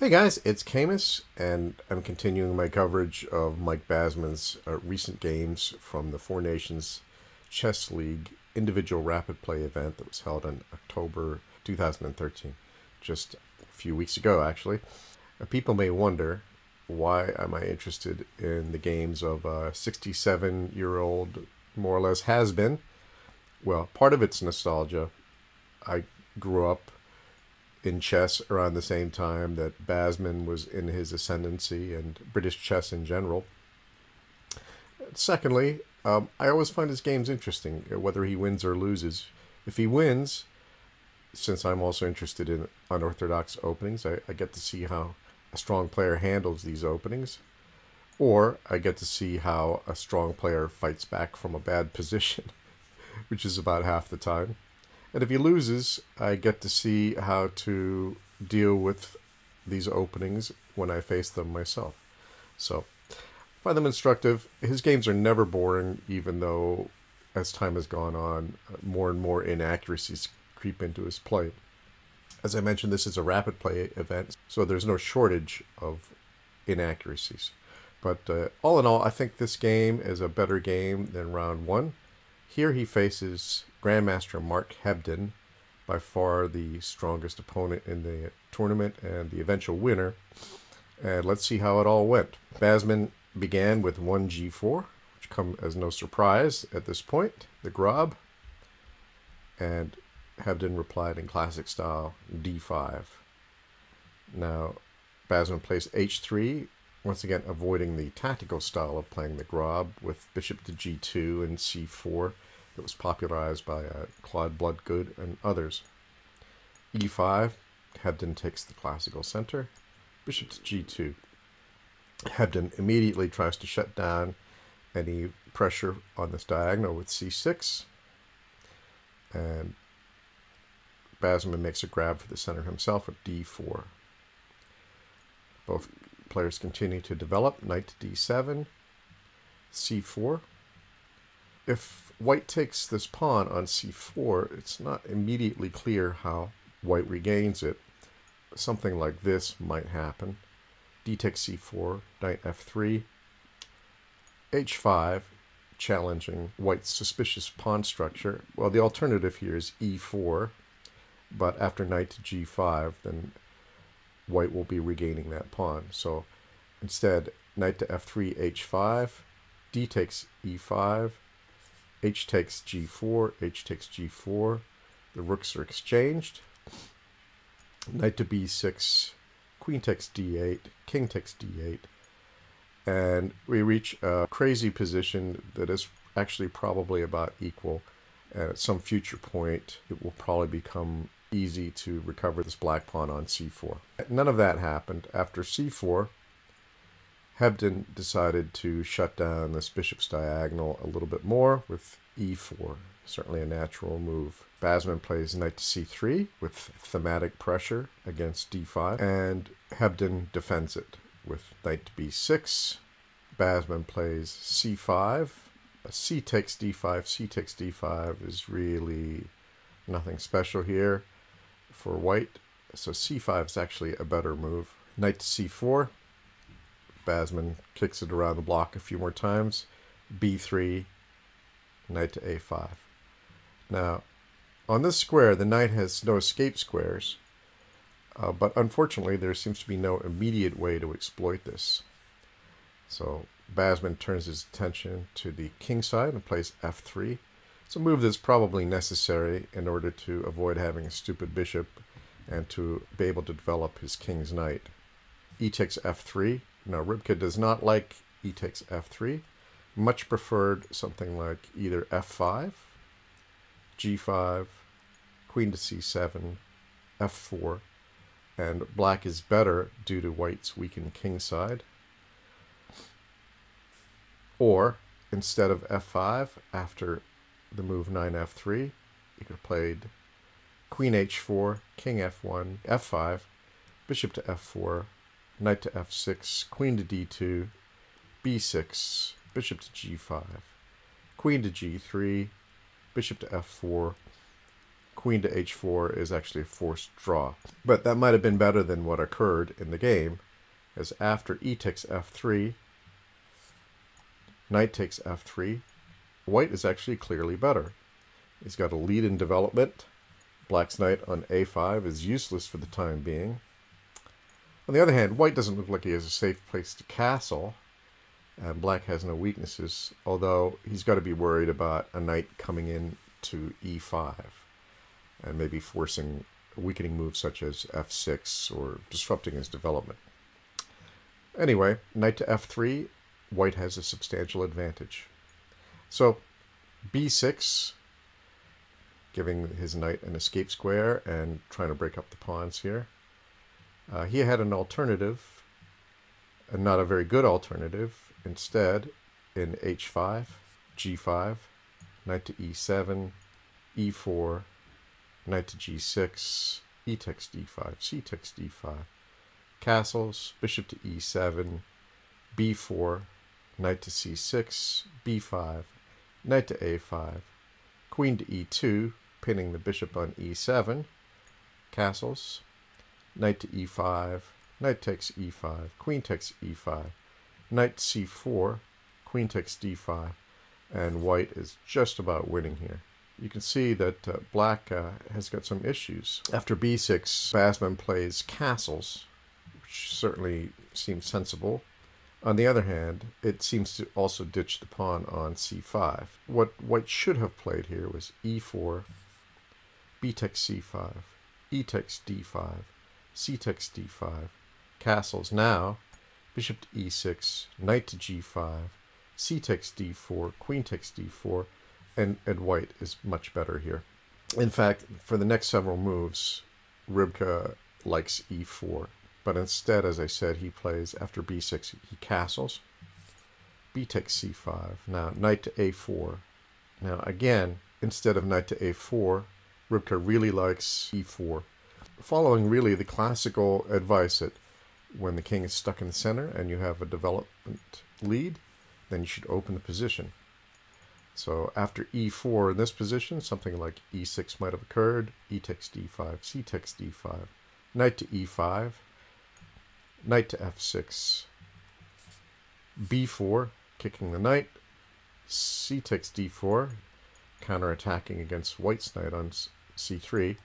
Hey guys, it's Camus, and I'm continuing my coverage of Mike Basman's recent games from the Four Nations Chess League Individual Rapidplay event that was held in October 2013, just a few weeks ago actually. People may wonder, why am I interested in the games of a 67-year-old, more or less has-been? Well, part of it's nostalgia. I grew up in chess around the same time that Basman was in his ascendancy and British chess in general. Secondly, I always find his games interesting, whether he wins or loses. If he wins, since I'm also interested in unorthodox openings, I get to see how a strong player handles these openings, or I get to see how a strong player fights back from a bad position, which is about half the time. And if he loses, I get to see how to deal with these openings when I face them myself. So, I find them instructive. His games are never boring, even though, as time has gone on, more and more inaccuracies creep into his play. As I mentioned, this is a rapid play event, so there's no shortage of inaccuracies. But all in all, I think this game is a better game than round one. Here he faces Grandmaster Mark Hebden, by far the strongest opponent in the tournament and the eventual winner. And let's see how it all went. Basman began with 1g4, which come as no surprise at this point, the Grob. And Hebden replied in classic style, d5. Now, Basman plays h3, once again avoiding the tactical style of playing the Grob with bishop to g2 and c4 that was popularized by Claude Bloodgood and others. e5, Hebden takes the classical center, bishop to g2. Hebden immediately tries to shut down any pressure on this diagonal with c6, and Basman makes a grab for the center himself at d4. Both players continue to develop, knight to d7, c4. If white takes this pawn on c4, it's not immediately clear how white regains it. Something like this might happen. D takes c4, knight f3, h5, challenging white's suspicious pawn structure. Well, the alternative here is e4, but after knight to g5, then white will be regaining that pawn. So instead, knight to f3, h5, d takes e5, h takes g4, h takes g4. The rooks are exchanged. Knight to b6, queen takes d8, king takes d8. And we reach a crazy position that is actually probably about equal. And at some future point, it will probably become easy to recover this black pawn on c4. None of that happened. After c4, Hebden decided to shut down this bishop's diagonal a little bit more with e4, certainly a natural move. Basman plays knight to c3 with thematic pressure against d5, and Hebden defends it with knight to b6. Basman plays c5. C takes d5, c takes d5 is really nothing special here for white, so c5 is actually a better move. Knight to c4. Basman kicks it around the block a few more times. b3, knight to a5. Now, on this square, the knight has no escape squares, but unfortunately there seems to be no immediate way to exploit this. So Basman turns his attention to the king side and plays f3. It's a move that's probably necessary in order to avoid having a stupid bishop and to be able to develop his king's knight. E takes f3. Now, Ribka does not like e takes f3. Much preferred something like either f5, g5, queen to c7, f4, and black is better due to white's weakened king side. Or, instead of f5, after the move 9f3, you could have played queen h4, king f1, f5, bishop to f4, knight to f6, queen to d2, b6, bishop to g5, queen to g3, bishop to f4, queen to h4 is actually a forced draw. But that might have been better than what occurred in the game, as after e takes f3, knight takes f3, white is actually clearly better. He's got a lead in development. Black's knight on a5 is useless for the time being. On the other hand, white doesn't look like he has a safe place to castle, and black has no weaknesses, although he's got to be worried about a knight coming in to e5 and maybe forcing a weakening move such as f6 or disrupting his development. Anyway, knight to f3, white has a substantial advantage. So b6, giving his knight an escape square and trying to break up the pawns here. He had an alternative, and not a very good alternative, instead in h5, g5, knight to e7, e4, knight to g6, e takes d5, c takes d5, castles, bishop to e7, b4, knight to c6, b5, knight to a5, queen to e2, pinning the bishop on e7, castles, knight to e5, knight takes e5, queen takes e5, knight c4, queen takes d5, and white is just about winning here. You can see that black has got some issues. After b6, Basman plays castles, which certainly seems sensible. On the other hand, it seems to also ditch the pawn on c5. What white should have played here was e4, b takes c5, e takes d5, c takes d5, castles now, bishop to e6, knight to g5, c takes d4, queen takes d4, and white is much better here. In fact, for the next several moves, Rybka likes e4, but instead, as I said, he plays, after b6, he castles, b takes c5, now knight to a4. Now again, instead of knight to a4, Rybka really likes e4, following really the classical advice that when the king is stuck in the center and you have a development lead, then you should open the position. So after e4 in this position, something like e6 might have occurred, e takes d5, c takes d5, knight to e5, knight to f6, b4, kicking the knight, c takes d4, counterattacking against white's knight on c3,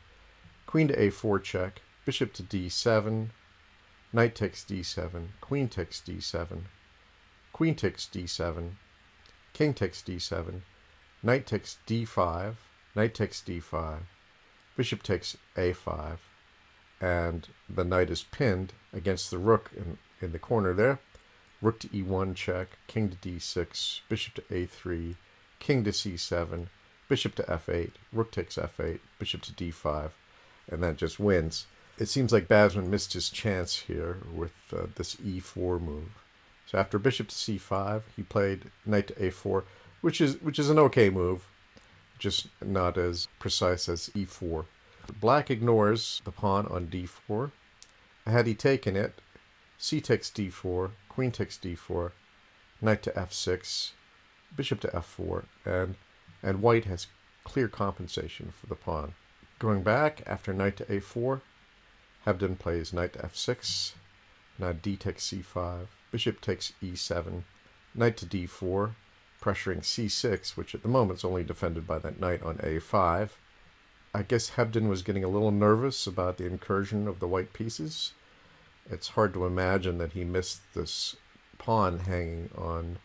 queen to a4 check, bishop to d7, knight takes d7, queen takes d7, queen takes d7, king takes d7, knight takes d5, knight takes d5, bishop takes a5, and the knight is pinned against the rook in the corner there. Rook to e1 check, king to d6, bishop to a3, king to c7, bishop to f8, rook takes f8, bishop to d5, and that just wins. It seems like Basman missed his chance here with this e4 move. So after bishop to c5, he played knight to a4, which is an okay move, just not as precise as e4. Black ignores the pawn on d4. Had he taken it, c takes d4, queen takes d4, knight to f6, bishop to f4, and white has clear compensation for the pawn. Going back, after knight to a4, Hebden plays knight to f6, now d takes c5, bishop takes e7, knight to d4, pressuring c6, which at the moment is only defended by that knight on a5. I guess Hebden was getting a little nervous about the incursion of the white pieces. It's hard to imagine that he missed this pawn hanging on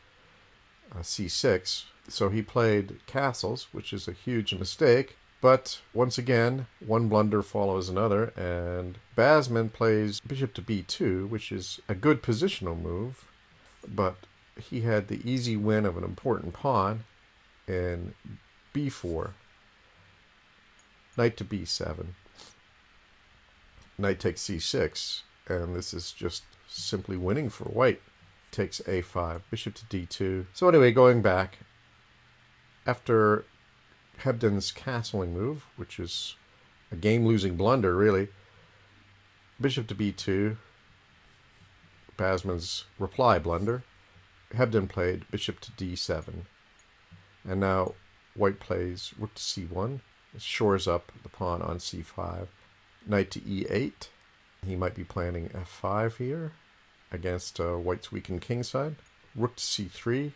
c6, so he played castles, which is a huge mistake. But once again, one blunder follows another, and Basman plays bishop to b2, which is a good positional move, but he had the easy win of an important pawn in b4, knight to b7, knight takes c6, and this is just simply winning for white. Takes a5, bishop to d2. So anyway, going back, after Hebden's castling move, which is a game-losing blunder, really, bishop to b2, Basman's reply blunder, Hebden played bishop to d7. And now white plays rook to c1, shores up the pawn on c5. Knight to e8. He might be planning f5 here against white's weakened king side. Rook to c3.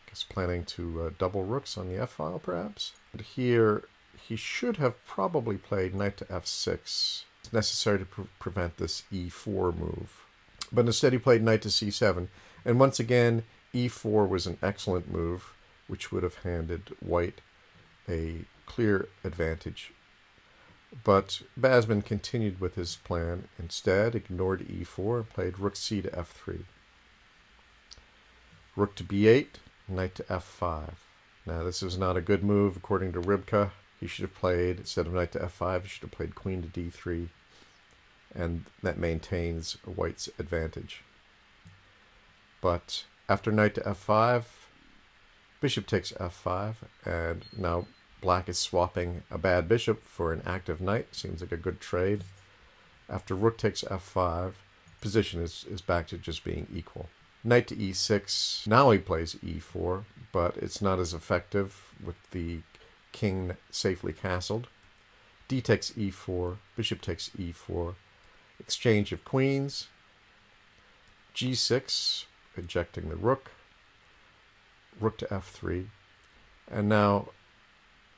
Guess planning to double rooks on the f-file, perhaps. But here, he should have probably played knight to f6. It's necessary to prevent this e4 move. But instead he played knight to c7. And once again, e4 was an excellent move, which would have handed white a clear advantage. But Basman continued with his plan, instead ignored e4 and played rook c to f3. Rook to b8, knight to f5. Now this is not a good move according to Rybka. He should have played, instead of knight to f5, he should have played queen to d3. And that maintains white's advantage. But after knight to f5, bishop takes f5, and now black is swapping a bad bishop for an active knight. Seems like a good trade. After rook takes f5, position is back to just being equal. Knight to e6. Now he plays e4, but it's not as effective with the king safely castled. D takes e4, bishop takes e4. Exchange of queens. g6, ejecting the rook. Rook to f3. And now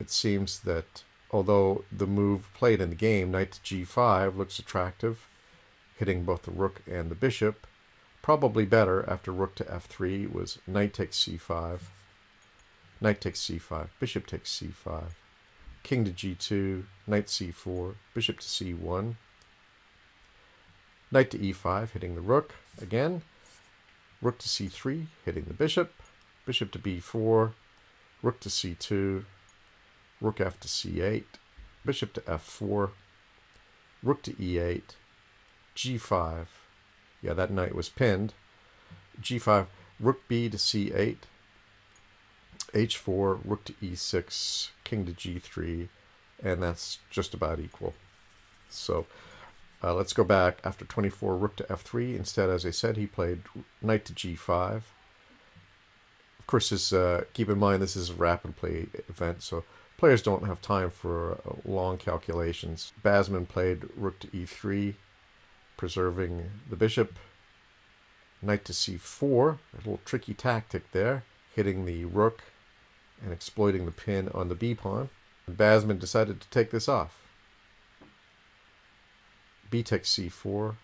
it seems that although the move played in the game, knight to g5, looks attractive, hitting both the rook and the bishop, probably better after rook to f3 was knight takes c5, knight takes c5, bishop takes c5, king to g2, knight c4, bishop to c1, knight to e5, hitting the rook again, rook to c3, hitting the bishop, bishop to b4, rook to c2, rook f to c8, bishop to f4, rook to e8, g5. Yeah, that knight was pinned. g5, rook b to c8, h4, rook to e6, king to g3, and that's just about equal. So let's go back. After 24, rook to f3. Instead, as I said, he played knight to g5. Of course, keep in mind this is a rapid play event, so players don't have time for long calculations. Basman played rook to e3, preserving the bishop. Knight to c4, a little tricky tactic there, hitting the rook and exploiting the pin on the b-pawn. Basman decided to take this off. B takes c4,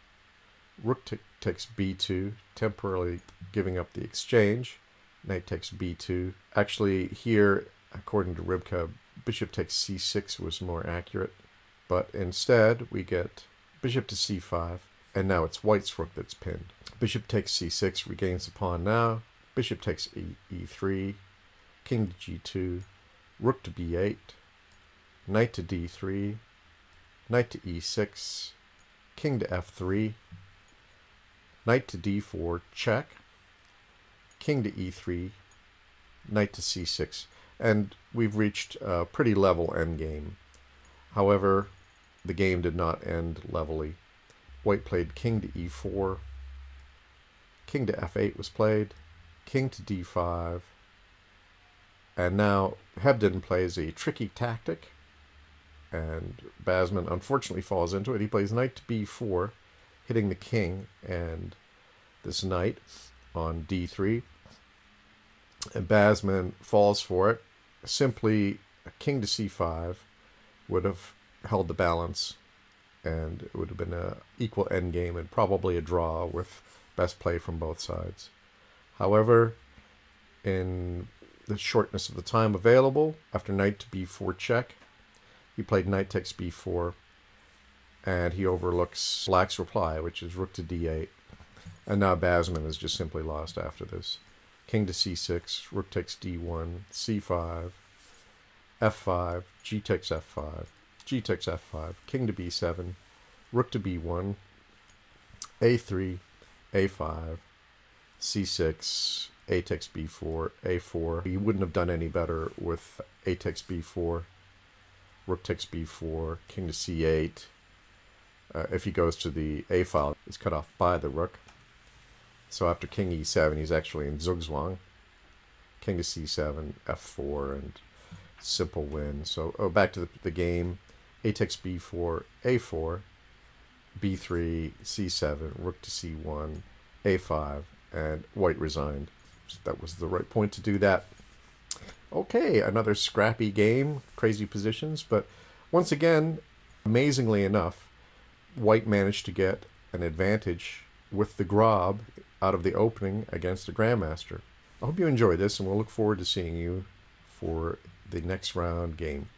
rook takes b2, temporarily giving up the exchange. Knight takes b2. Actually, here, according to Rybka, bishop takes c6 was more accurate. But instead, we get bishop to c5, and now it's white's rook that's pinned. Bishop takes c6, regains the pawn now. Bishop takes e3, king to g2, rook to b8, knight to d3, knight to e6, king to f3, knight to d4, check, king to e3, knight to c6. And we've reached a pretty level endgame. However, the game did not end levelly. White played king to e4, king to f8 was played, king to d5, and now Hebden plays a tricky tactic, and Basman unfortunately falls into it. He plays knight to b4, hitting the king and this knight on d3, and Basman falls for it. Simply a king to c5 would have held the balance, and it would have been an equal endgame and probably a draw with best play from both sides. However, in the shortness of the time available, after knight to b4 check, he played knight takes b4, and he overlooks black's reply, which is rook to d8. And now Basman has just simply lost after this. King to c6, rook takes d1, c5, f5, g takes f5, g takes f5, king to b7, rook to b1, a3, a5, c6, a takes b4, a4. He wouldn't have done any better with a takes b4, rook takes b4, king to c8. If he goes to the a file, it's cut off by the rook. So after king e7, he's actually in zugzwang. King to c7, f4, and simple win. So back to the game. A takes b4, a4, b3, c7, rook to c1, a5, and white resigned. So that was the right point to do that. Okay, another scrappy game, crazy positions, but once again, amazingly enough, white managed to get an advantage with the Grob out of the opening against the Grandmaster. I hope you enjoy this, and we'll look forward to seeing you for the next round game.